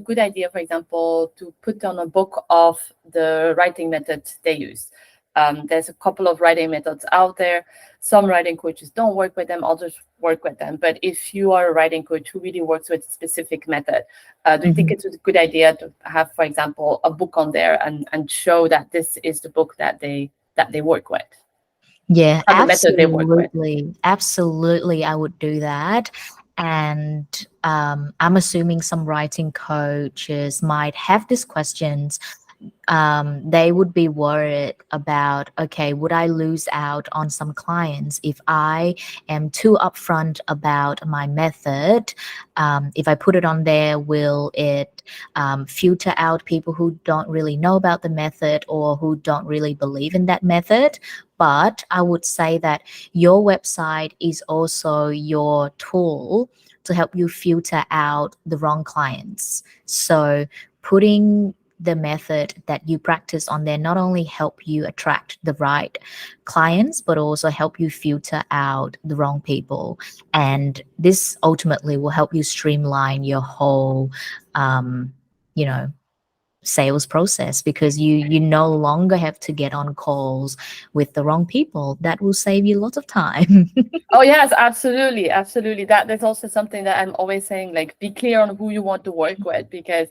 good idea, for example, to put on a book of the writing methods they use. There's a couple of writing methods out there. Some writing coaches don't work with them, others work with them. But if you are a writing coach who really works with a specific method, do you think it's a good idea to have, for example, a book on there and show that this is the book that they work with? Yeah, The method they work with. absolutely, I would do that. And I'm assuming some writing coaches might have these questions. They would be worried about, okay, would I lose out on some clients if I am too upfront about my method? If I put it on there, will it filter out people who don't really know about the method or who don't really believe in that method? But I would say that your website is also your tool to help you filter out the wrong clients. So putting the method that you practice on there not only help you attract the right clients, but also help you filter out the wrong people. And this ultimately will help you streamline your whole, you know, sales process, because you no longer have to get on calls with the wrong people. That will save you lots of time. Oh yes, absolutely, absolutely. That's also something that I'm always saying, like, be clear on who you want to work with, because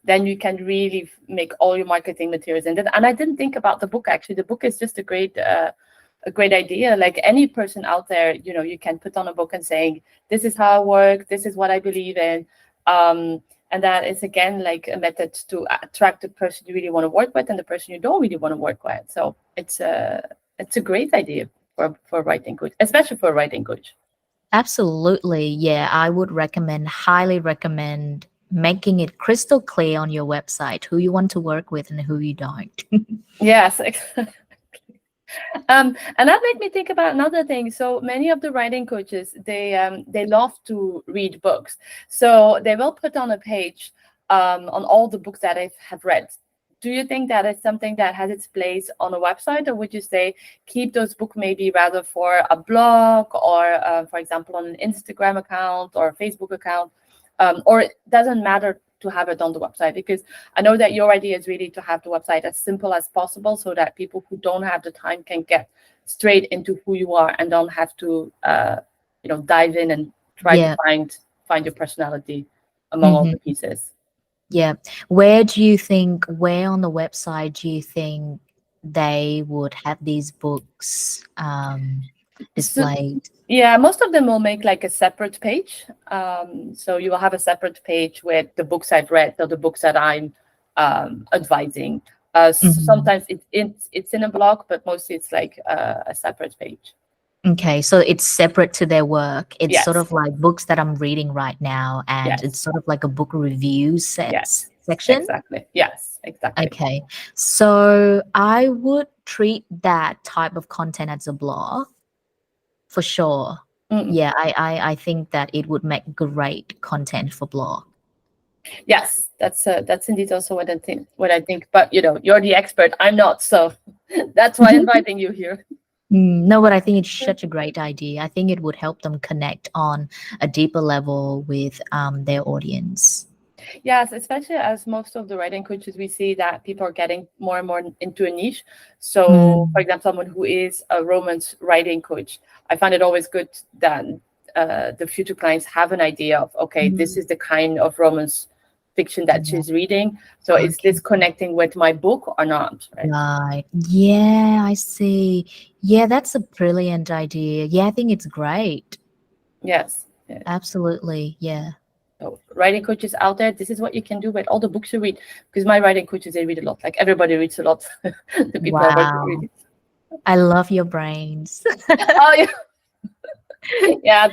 then you can really make all your marketing materials. And I didn't think about the book, actually. The book is just a great idea. Like, any person out there, you can put on a book and saying, this is how I work, this is what I believe in. And that is, again, like a method to attract the person you really want to work with and the person you don't really want to work with. So it's a great idea for a writing coach, especially for a writing coach. Absolutely. Yeah, I would highly recommend making it crystal clear on your website who you want to work with and who you don't. Yes, exactly. And that made me think about another thing. So many of the writing coaches, they love to read books. So they will put on a page on all the books that they have read. Do you think that is something that has its place on a website, or would you say keep those books maybe rather for a blog or, for example, on an Instagram account or a Facebook account? Or it doesn't matter to have it on the website? Because I know that your idea is really to have the website as simple as possible so that people who don't have the time can get straight into who you are and don't have to dive in and try to find your personality among all the pieces. Yeah. Where on the website do you think they would have these books displayed? Yeah, most of them will make like a separate page. So you will have a separate page with the books I've read or the books that I'm advising. Sometimes it's in a blog, but mostly it's like a separate page. Okay, so it's separate to their work. It's Yes. sort of like books that I'm reading right now, and it's sort of like a book review section. Exactly. Yes, exactly. Okay, so I would treat that type of content as a blog for sure. Yeah, I think that it would make great content for blog. Yes, that's indeed also what I think. But you're the expert. I'm not, so that's why I'm inviting you here. No, but I think it's such a great idea. I think it would help them connect on a deeper level with their audience. Yes, especially as most of the writing coaches, we see that people are getting more and more into a niche. So, for example, someone who is a romance writing coach, I find it always good that the future clients have an idea of, okay, this is the kind of romance fiction that she's reading. So is this connecting with my book or not? Right. Yeah, I see. Yeah, that's a brilliant idea. Yeah, I think it's great. Yes. Absolutely. Yeah. So writing coaches out there, this is what you can do with all the books you read. Because my writing coaches, they read a lot. Like, everybody reads a lot. The people I work with read. I love your brains. Oh, yeah. Yeah,